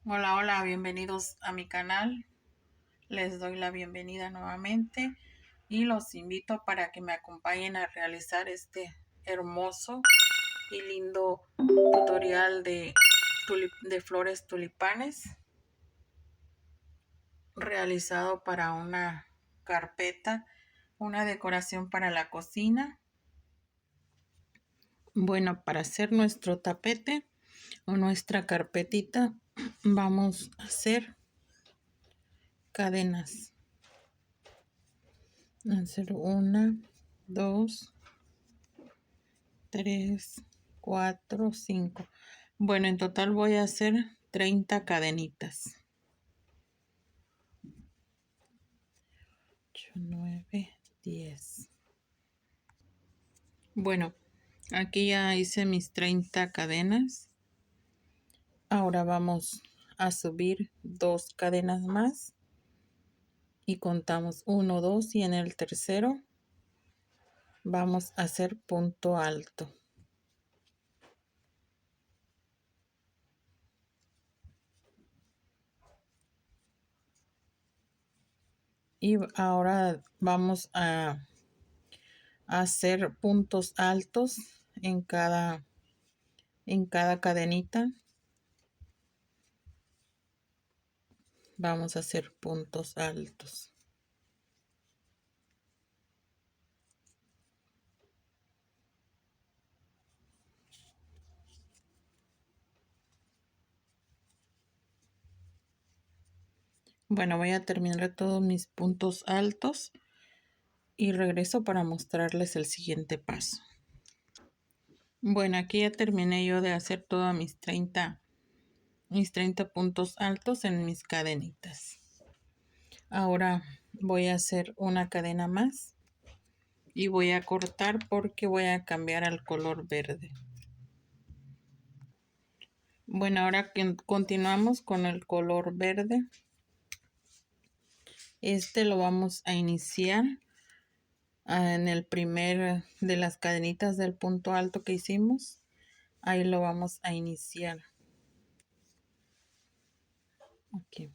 Hola, hola, bienvenidos a mi canal. Les doy la bienvenida nuevamente y los invito para que me acompañen a realizar este hermoso y lindo tutorial de flores tulipanes realizado para una carpeta, una decoración para la cocina. Bueno, para hacer nuestro tapete o nuestra carpetita vamos a hacer cadenas. Hacer 1, 2, 3, 4, 5. Bueno, en total voy a hacer 30 cadenitas. 8, 9, 10. Bueno, aquí ya hice mis 30 cadenas. Ahora vamos a subir 2 cadenas más. Y contamos 1, 2 y en el tercero vamos a hacer punto alto. Y ahora vamos a hacer puntos altos en cada cadenita. Vamos a hacer puntos altos. Bueno, voy a terminar todos mis puntos altos y regreso para mostrarles el siguiente paso. Bueno, aquí ya terminé yo de hacer todos mis 30 puntos altos en mis cadenitas. Ahora voy a hacer una cadena más y voy a cortar porque voy a cambiar al color verde. Bueno, ahora que continuamos con el color verde. Este lo vamos a iniciar en el primer de las cadenitas del punto alto que hicimos. Ahí lo vamos a iniciar. Aquí.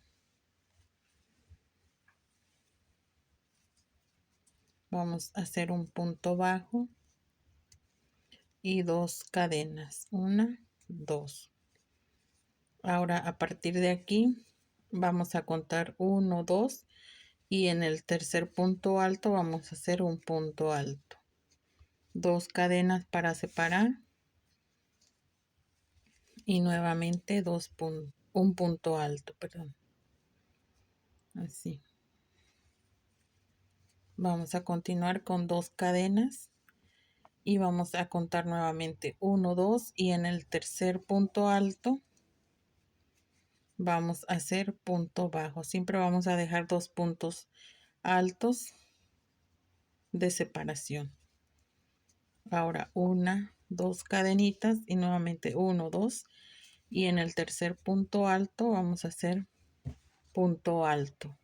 Vamos a hacer un punto bajo y 2 cadenas. 1, 2. Ahora a partir de aquí vamos a contar 1, 2 y en el tercer punto alto vamos a hacer un punto alto. 2 cadenas para separar y nuevamente un punto alto, perdón. Así. Vamos a continuar con 2 cadenas y vamos a contar nuevamente 1, 2 y en el tercer punto alto vamos a hacer punto bajo. Siempre vamos a dejar 2 puntos altos de separación. Ahora 1, 2 cadenitas y nuevamente 1, 2 y en el tercer punto alto vamos a hacer punto alto.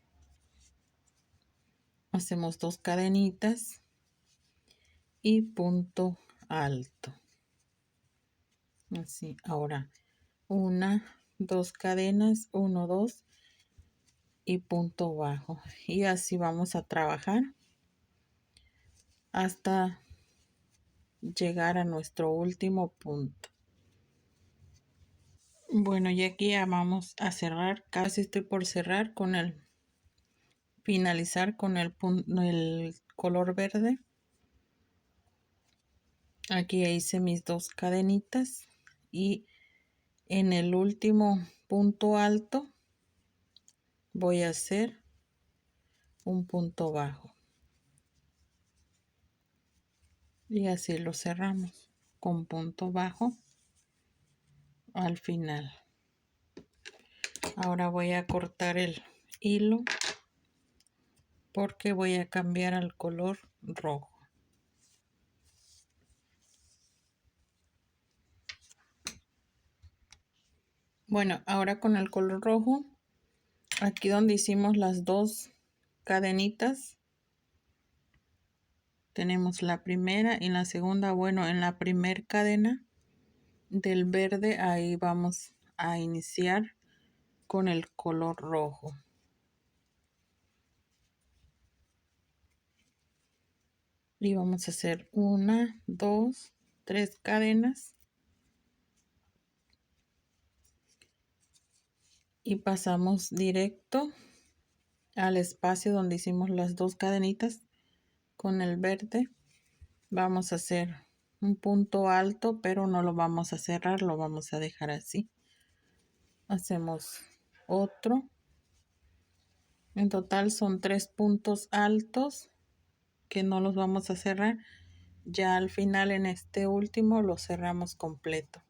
Hacemos 2 cadenitas y punto alto. Así, ahora 1, 2 cadenas, 1, 2 y punto bajo. Y así vamos a trabajar hasta llegar a nuestro último punto. Bueno, y aquí ya vamos a cerrar. Casi estoy por cerrar con finalizar con el color verde. Aquí hice mis 2 cadenitas y en el último punto alto voy a hacer un punto bajo y así lo cerramos con punto bajo al final. Ahora voy a cortar el hilo porque voy a cambiar al color rojo. Bueno, ahora con el color rojo, aquí donde hicimos las 2 cadenitas, tenemos la primera y la segunda. Bueno, en la primera cadena del verde ahí vamos a iniciar con el color rojo. Y vamos a hacer 1, 2, 3 cadenas. Y pasamos directo al espacio donde hicimos las 2 cadenitas con el verde. Vamos a hacer un punto alto, pero no lo vamos a cerrar, lo vamos a dejar así. Hacemos otro. En total son 3 puntos altos que no los vamos a cerrar. Ya al final, en este último, lo cerramos completo.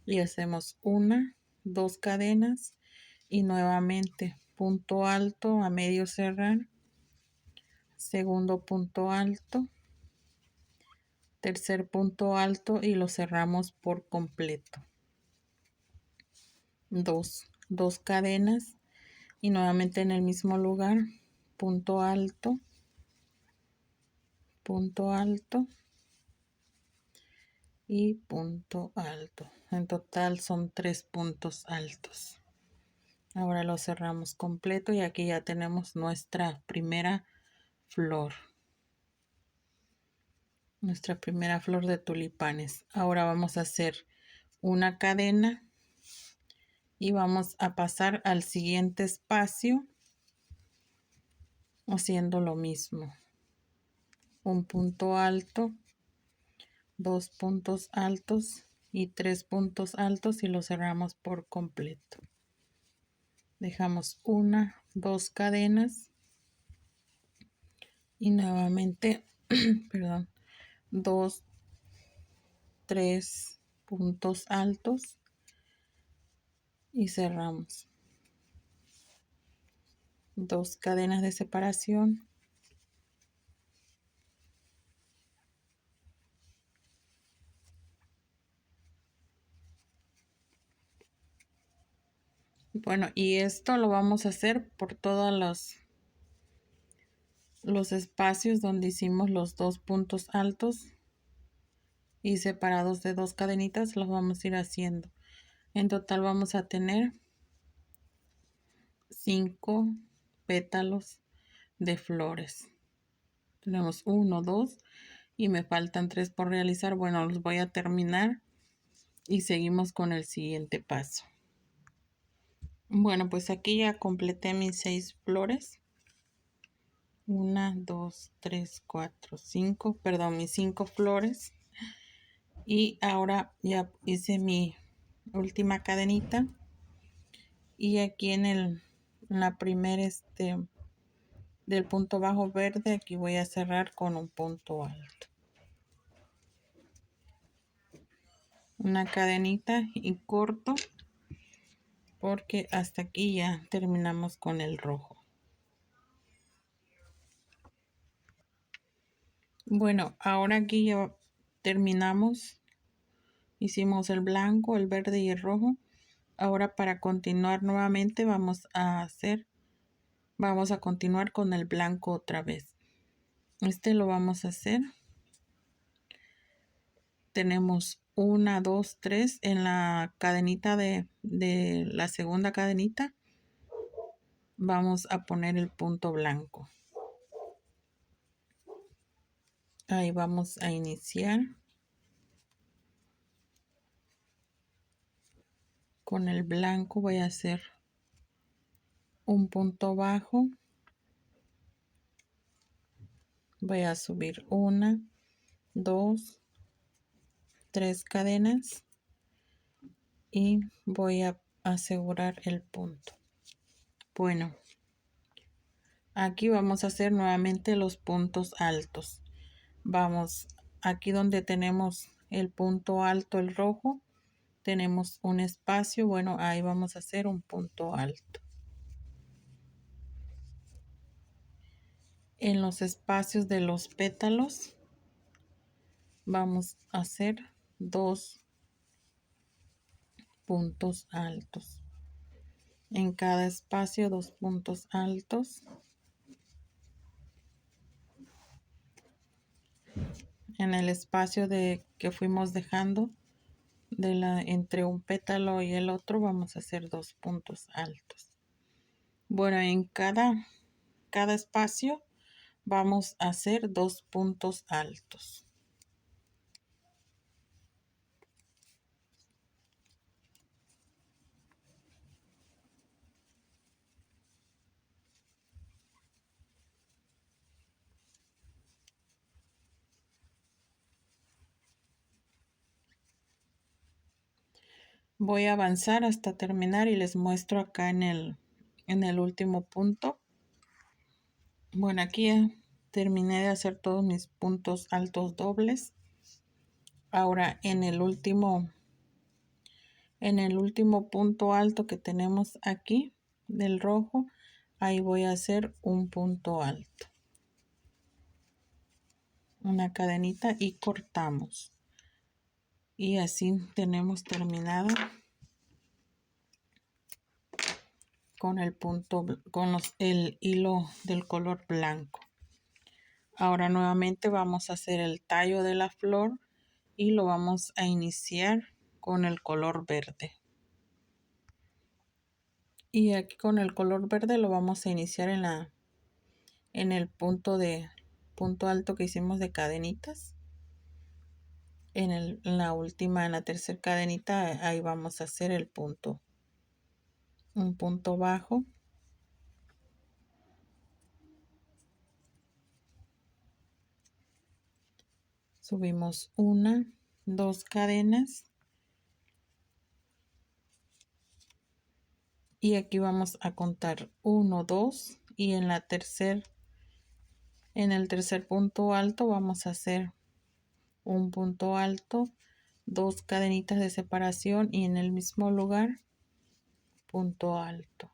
Y hacemos 1, 2 cadenas y nuevamente punto alto a medio cerrar, segundo punto alto, tercer punto alto y lo cerramos por completo. 2 cadenas y nuevamente en el mismo lugar, punto alto, punto alto y punto alto. En total son 3 puntos altos. Ahora lo cerramos completo y aquí ya tenemos nuestra primera flor. Nuestra primera flor de tulipanes. Ahora vamos a hacer una cadena y vamos a pasar al siguiente espacio haciendo lo mismo. Un punto alto, 2 puntos altos y 3 puntos altos y lo cerramos por completo. Dejamos 1, 2 cadenas y nuevamente, perdón, 2, 3 puntos altos y cerramos. 2 cadenas de separación. Bueno, y esto lo vamos a hacer por todos los espacios donde hicimos los 2 puntos altos y separados de 2 cadenitas, los vamos a ir haciendo. En total vamos a tener 5 pétalos de flores. Tenemos 1, 2 y me faltan 3 por realizar. Bueno, los voy a terminar y seguimos con el siguiente paso. Bueno, pues aquí ya completé mis 6 flores. 1, 2, 3, 4, 5, perdón, mis 5 flores. Y ahora ya hice mi última cadenita. Y aquí en la primera del punto bajo verde, aquí voy a cerrar con un punto alto. Una cadenita y corto porque hasta aquí ya terminamos con el rojo. Bueno, ahora aquí ya terminamos. Hicimos el blanco, el verde y el rojo. Ahora para continuar nuevamente vamos a continuar con el blanco otra vez. Lo vamos a hacer. Tenemos 1, 2, 3 en la cadenita de la segunda cadenita. Vamos a poner el punto blanco. Ahí vamos a iniciar con el blanco. Voy a hacer un punto bajo. Voy a subir 1, 2, 3 cadenas y voy a asegurar el punto. Bueno, aquí vamos a hacer nuevamente los puntos altos. Vamos aquí donde tenemos el punto alto, el rojo, tenemos un espacio. Bueno, ahí vamos a hacer un punto alto. En los espacios de los pétalos vamos a hacer 2 puntos altos. En cada espacio 2 puntos altos. En el espacio que fuimos dejando entre un pétalo y el otro vamos a hacer 2 puntos altos. Bueno, en cada espacio vamos a hacer 2 puntos altos. Voy a avanzar hasta terminar y les muestro acá en el último punto. Bueno, aquí ya terminé de hacer todos mis puntos altos dobles. Ahora en el último punto alto que tenemos aquí del rojo, ahí voy a hacer un punto alto, una cadenita y cortamos. Y así tenemos terminado con el punto, el hilo del color blanco. Ahora nuevamente vamos a hacer el tallo de la flor y lo vamos a iniciar con el color verde. Y aquí con el color verde lo vamos a iniciar en el punto alto que hicimos de cadenitas. En la tercera cadenita, ahí vamos a hacer un punto bajo. Subimos 1, 2 cadenas. Y aquí vamos a contar 1, 2 y en el tercer punto alto vamos a hacer un punto alto, 2 cadenitas de separación y en el mismo lugar punto alto.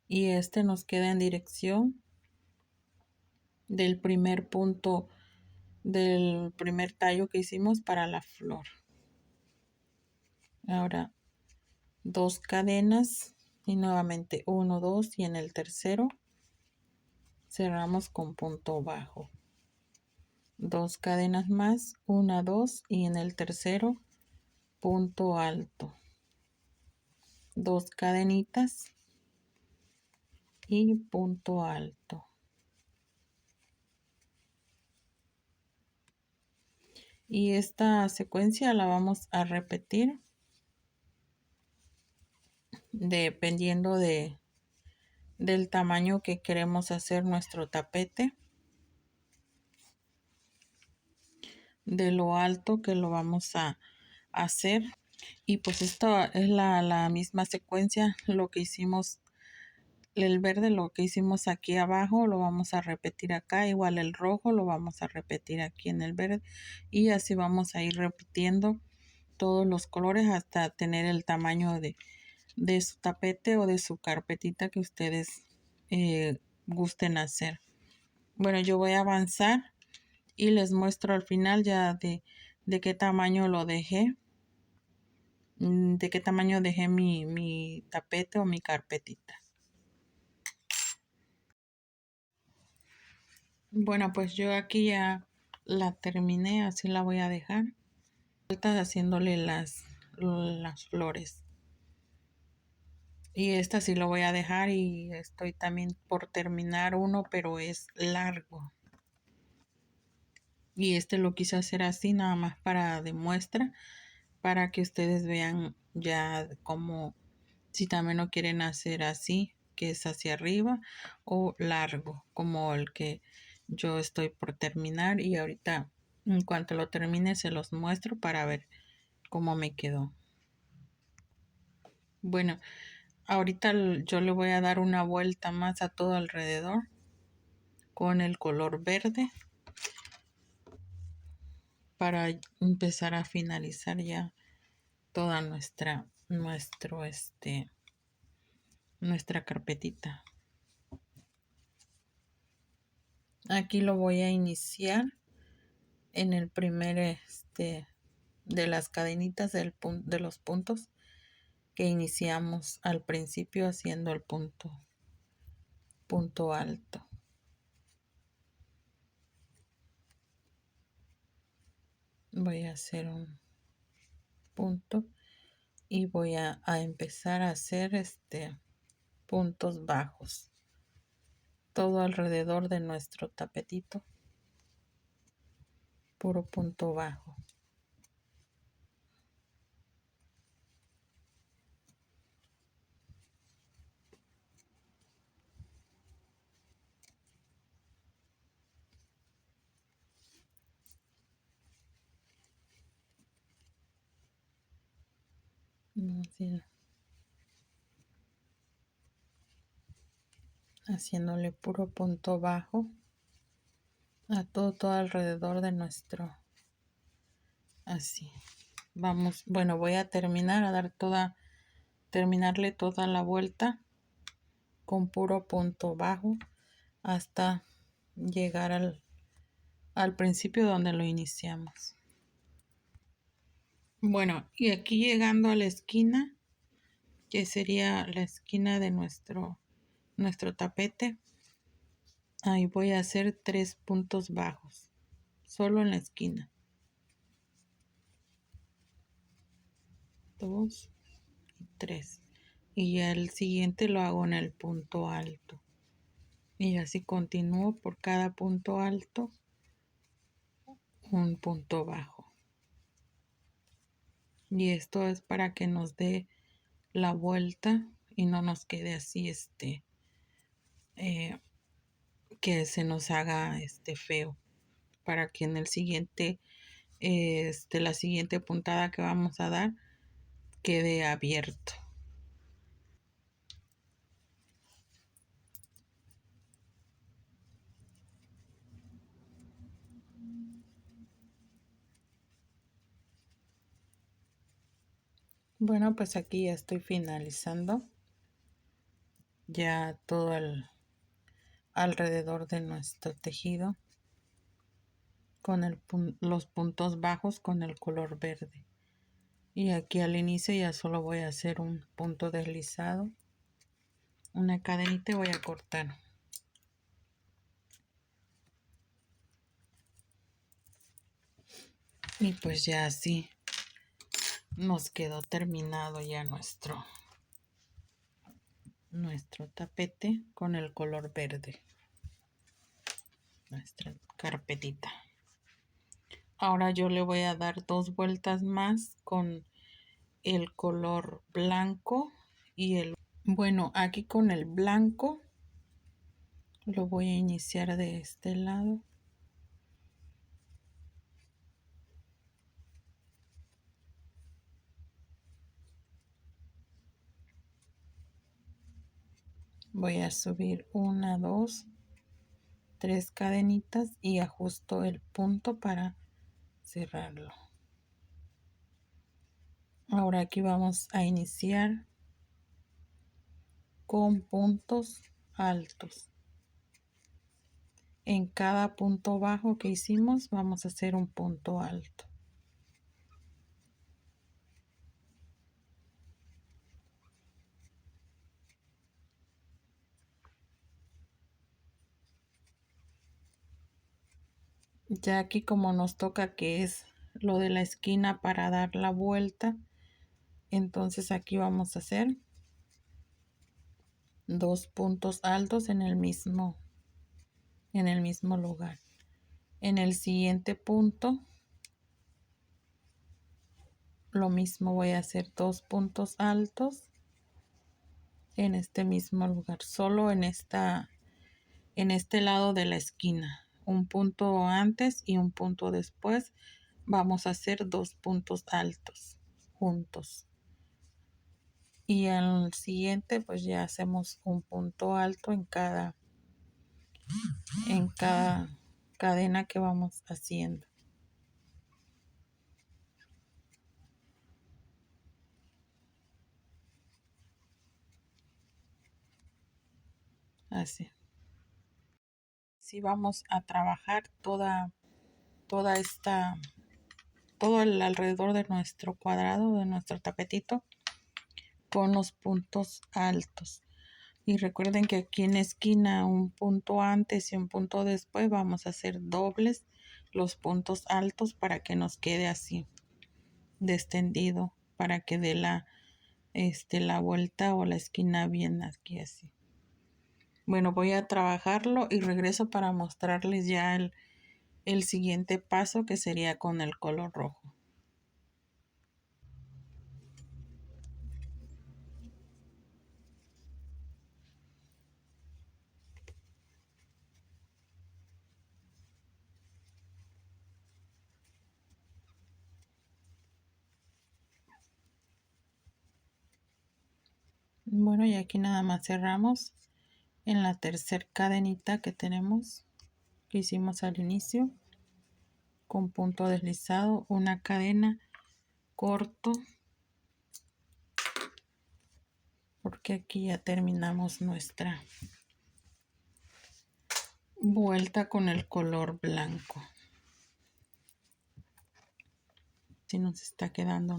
Y este nos queda en dirección del primer punto del primer tallo que hicimos para la flor. Ahora 2 cadenas y nuevamente 1, 2 y en el tercero cerramos con punto bajo. 2 cadenas más, 1, 2 y en el tercero punto alto. 2 cadenitas y punto alto. Y esta secuencia la vamos a repetir dependiendo del tamaño que queremos hacer nuestro tapete, de lo alto que lo vamos a hacer. Y pues esta es la misma secuencia, lo que hicimos el verde, lo que hicimos aquí abajo lo vamos a repetir acá, igual el rojo lo vamos a repetir aquí en el verde y así vamos a ir repitiendo todos los colores hasta tener el tamaño de su tapete o de su carpetita que ustedes gusten hacer. Bueno, yo voy a avanzar y les muestro al final ya de qué tamaño lo dejé, de qué tamaño dejé mi tapete o mi carpetita. Bueno, pues yo aquí ya la terminé, así la voy a dejar. Falta haciéndole las flores. Y esta sí lo voy a dejar y estoy también por terminar uno, pero es largo. Y este lo quise hacer así nada más para de muestra, para que ustedes vean ya como si también lo quieren hacer así, que es hacia arriba o largo, como el que yo estoy por terminar y ahorita en cuanto lo termine se los muestro para ver cómo me quedó. Bueno, ahorita yo le voy a dar una vuelta más a todo alrededor con el color verde para empezar a finalizar ya toda nuestra carpetita. Aquí lo voy a iniciar en el primer de las cadenitas de los puntos que iniciamos al principio haciendo el punto alto. Voy a hacer punto y voy a empezar a hacer puntos bajos todo alrededor de nuestro tapetito, puro punto bajo. Así, haciéndole puro punto bajo a todo alrededor de nuestro, así. Vamos, bueno, voy a terminar a terminarle toda la vuelta con puro punto bajo hasta llegar al principio donde lo iniciamos. Bueno, y aquí llegando a la esquina, que sería la esquina de nuestro tapete, ahí voy a hacer 3 puntos bajos, solo en la esquina. 2 y 3. Y ya el siguiente lo hago en el punto alto. Y así continúo por cada punto alto, un punto bajo. Y esto es para que nos dé la vuelta y no nos quede así que se nos haga feo, para que en el siguiente la siguiente puntada que vamos a dar quede abierto. Bueno, pues aquí ya estoy finalizando ya todo alrededor de nuestro tejido con los puntos bajos con el color verde. Y aquí al inicio ya solo voy a hacer un punto deslizado, una cadenita y voy a cortar. Y pues ya así nos quedó terminado ya nuestro tapete con el color verde, nuestra carpetita. Ahora yo le voy a dar 2 vueltas más con el color blanco y bueno, aquí con el blanco lo voy a iniciar de este lado. Voy a subir 1, 2, 3 cadenitas y ajusto el punto para cerrarlo. Ahora aquí vamos a iniciar con puntos altos. En cada punto bajo que hicimos vamos a hacer un punto alto. Ya aquí como nos toca que es lo de la esquina para dar la vuelta, entonces aquí vamos a hacer 2 puntos altos en el mismo lugar. En el siguiente punto lo mismo, voy a hacer 2 puntos altos en este mismo lugar, solo en este lado de la esquina, un punto antes y un punto después. Vamos a hacer 2 puntos altos juntos, y al siguiente pues ya hacemos un punto alto en cada cadena que vamos haciendo. Así. Si vamos a trabajar todo el alrededor de nuestro cuadrado, de nuestro tapetito, con los puntos altos. Y recuerden que aquí en la esquina, un punto antes y un punto después, vamos a hacer dobles los puntos altos para que nos quede así descendido para que dé la vuelta o la esquina bien aquí así. Bueno, voy a trabajarlo y regreso para mostrarles ya el siguiente paso, que sería con el color rojo. Bueno, y aquí nada más cerramos en la tercera cadenita que tenemos, que hicimos al inicio, con punto deslizado, una cadena, corto, porque aquí ya terminamos nuestra vuelta con el color blanco. Así nos está quedando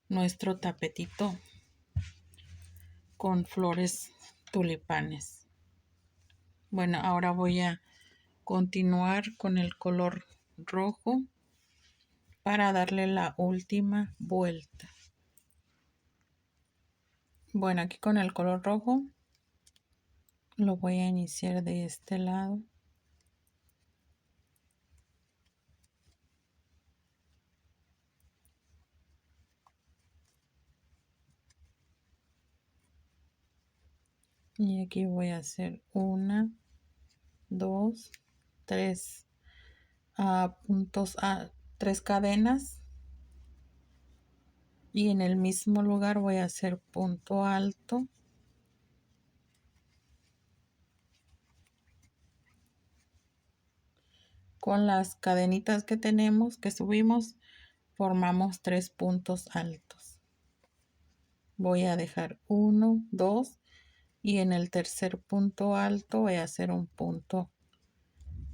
nuestro tapetito con flores tulipanes. Bueno, ahora voy a continuar con el color rojo para darle la última vuelta. Bueno, aquí con el color rojo lo voy a iniciar de este lado. Y aquí voy a hacer 1, 2, 3 puntos, 3 cadenas. Y en el mismo lugar voy a hacer punto alto. Con las cadenitas que tenemos, que subimos, formamos 3 puntos altos. Voy a dejar 1, 2 y en el tercer punto alto voy a hacer un punto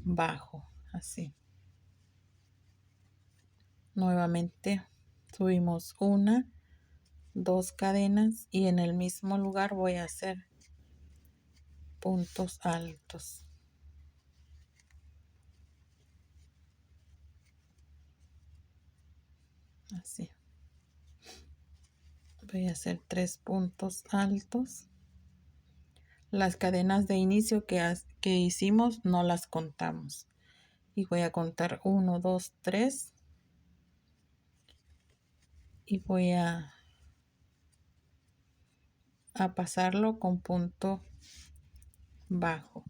bajo, así. Nuevamente subimos 1, 2 cadenas y en el mismo lugar voy a hacer puntos altos. Así. Voy a hacer 3 puntos altos. Las cadenas de inicio que hicimos no las contamos. Y voy a contar 1, 2, 3. Y voy a pasarlo con punto bajo.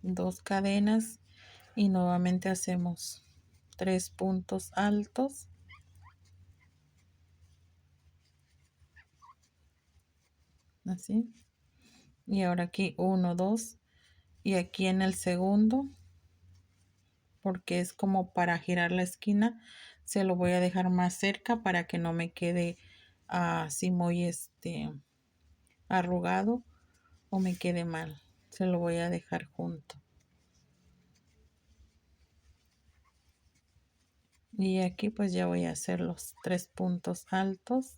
2 cadenas y nuevamente hacemos 3 puntos altos. Así. Y ahora aquí 1, 2. Y aquí en el segundo, porque es como para girar la esquina, se lo voy a dejar más cerca para que no me quede así muy arrugado o me quede mal. Se lo voy a dejar junto. Y aquí pues ya voy a hacer los 3 puntos altos.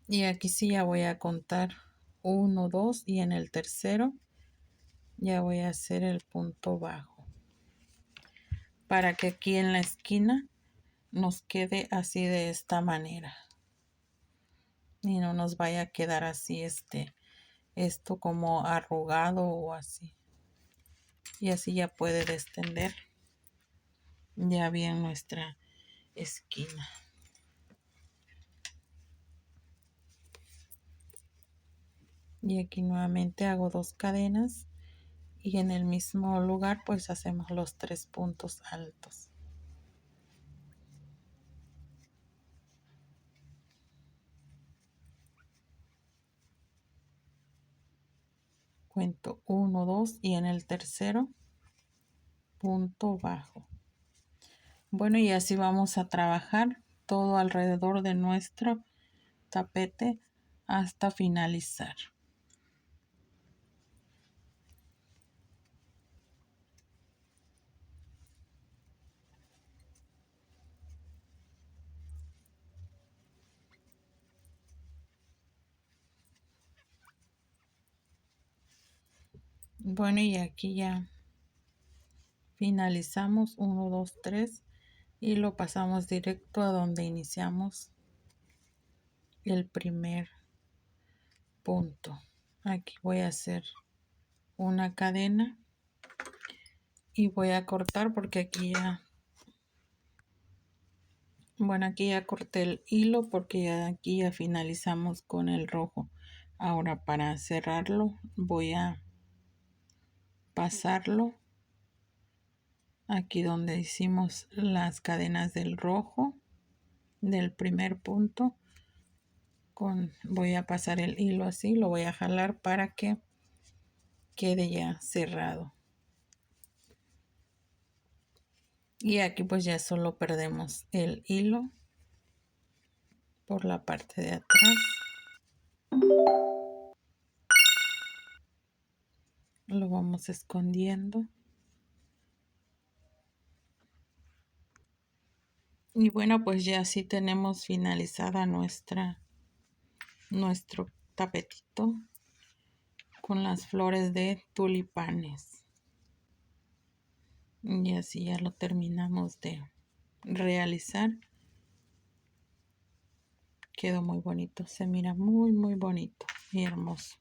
Y aquí sí ya voy a contar 1, 2 y en el tercero ya voy a hacer el punto bajo. Para que aquí en la esquina nos quede así de esta manera. Y no nos vaya a quedar así esto como arrugado o así. Y así ya puede descender ya bien nuestra esquina. Y aquí nuevamente hago 2 cadenas y en el mismo lugar pues hacemos los 3 puntos altos. Cuento 1, 2 y en el tercero punto bajo. Bueno, y así vamos a trabajar todo alrededor de nuestro tapete hasta finalizar. Bueno, y aquí ya finalizamos 1, 2, 3 y lo pasamos directo a donde iniciamos el primer punto. Aquí voy a hacer una cadena y voy a cortar porque aquí ya, bueno, aquí ya corté el hilo porque aquí ya finalizamos con el rojo. Ahora para cerrarlo voy a pasarlo aquí donde hicimos las cadenas del rojo del primer punto. Voy a pasar el hilo así, lo voy a jalar para que quede ya cerrado. Y aquí pues ya solo perdemos el hilo por la parte de atrás. Lo vamos escondiendo. Y bueno, pues ya así tenemos finalizada nuestro tapetito con las flores de tulipanes. Y así ya lo terminamos de realizar. Quedó muy bonito, se mira muy muy bonito y hermoso.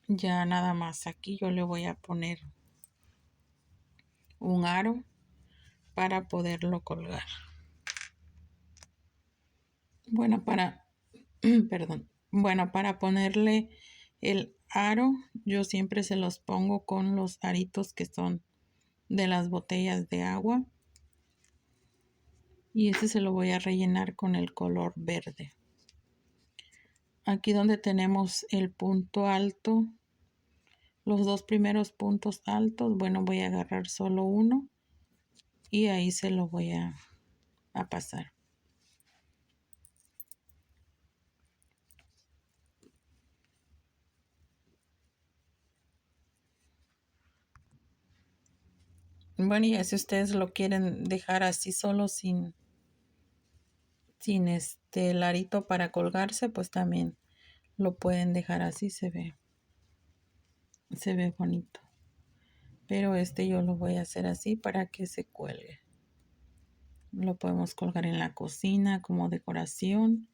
Ya nada más aquí yo le voy a poner un aro para poderlo colgar. Bueno, perdón. Bueno, para ponerle el aro, yo siempre se los pongo con los aritos que son de las botellas de agua. Y ese se lo voy a rellenar con el color verde. Aquí donde tenemos el punto alto, los dos primeros puntos altos, bueno, voy a agarrar solo uno y ahí se lo voy a pasar. Bueno, y si ustedes lo quieren dejar así solo sin el arito para colgarse, pues también lo pueden dejar así, se ve bonito. Pero yo lo voy a hacer así para que se cuelgue. Lo podemos colgar en la cocina como decoración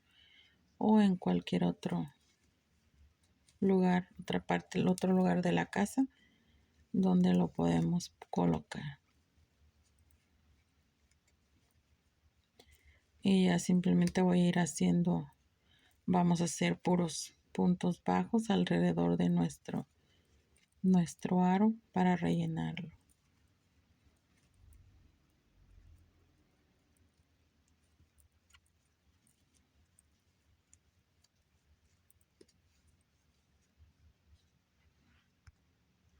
o en cualquier otro lugar, otra parte, el otro lugar de la casa donde lo podemos colocar. Y ya simplemente voy a ir haciendo, vamos a hacer puros puntos bajos alrededor de nuestro aro para rellenarlo.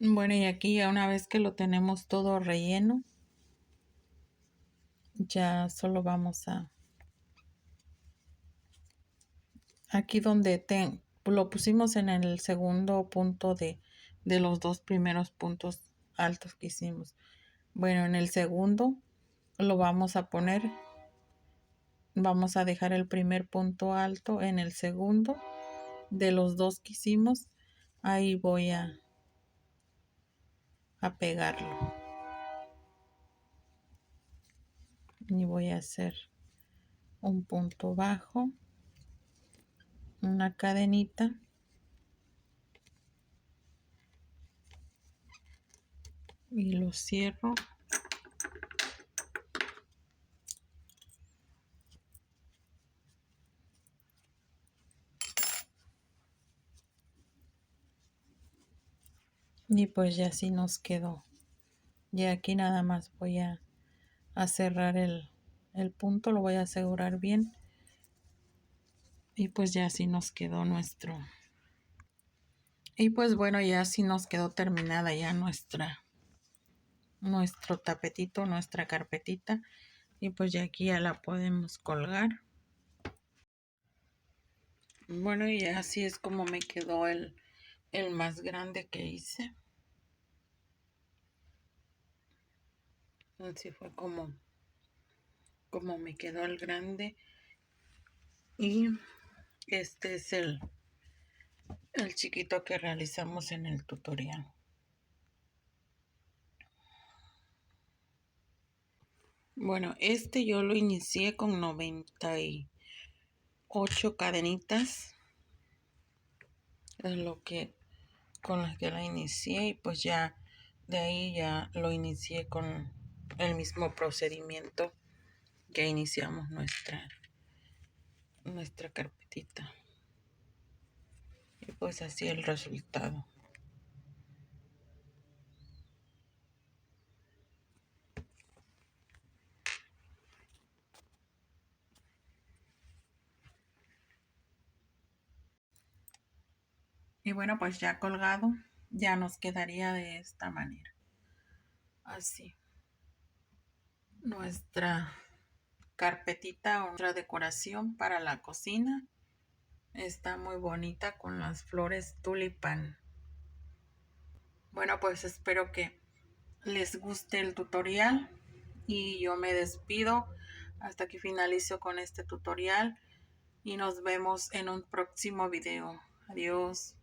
Bueno, y aquí ya una vez que lo tenemos todo relleno, ya solo vamos a, aquí donde lo pusimos en el segundo punto de los dos primeros puntos altos que hicimos. Bueno, en el segundo lo vamos a poner, vamos a dejar el primer punto alto en el segundo de los dos que hicimos. Ahí voy a pegarlo y voy a hacer un punto bajo, una cadenita y lo cierro. Y pues ya así nos quedó. Y aquí nada más voy a cerrar el punto, lo voy a asegurar bien. Y pues ya así nos quedó nuestro. Y pues bueno, ya así nos quedó terminada ya nuestro tapetito, nuestra carpetita. Y pues ya aquí ya la podemos colgar. Bueno, y así es como me quedó el más grande que hice. Así fue como me quedó el grande. Y este es el chiquito que realizamos en el tutorial. Bueno, este yo lo inicié con 98 cadenitas. Es lo que con las que la inicié, y pues ya de ahí ya lo inicié con el mismo procedimiento que iniciamos nuestra carpetita. Y pues así el resultado. Y bueno, pues ya colgado, ya nos quedaría de esta manera. Así. Nuestra carpetita o nuestra decoración para la cocina está muy bonita con las flores tulipán. Bueno, pues espero que les guste el tutorial y yo me despido hasta que finalizo con este tutorial y nos vemos en un próximo video. Adiós.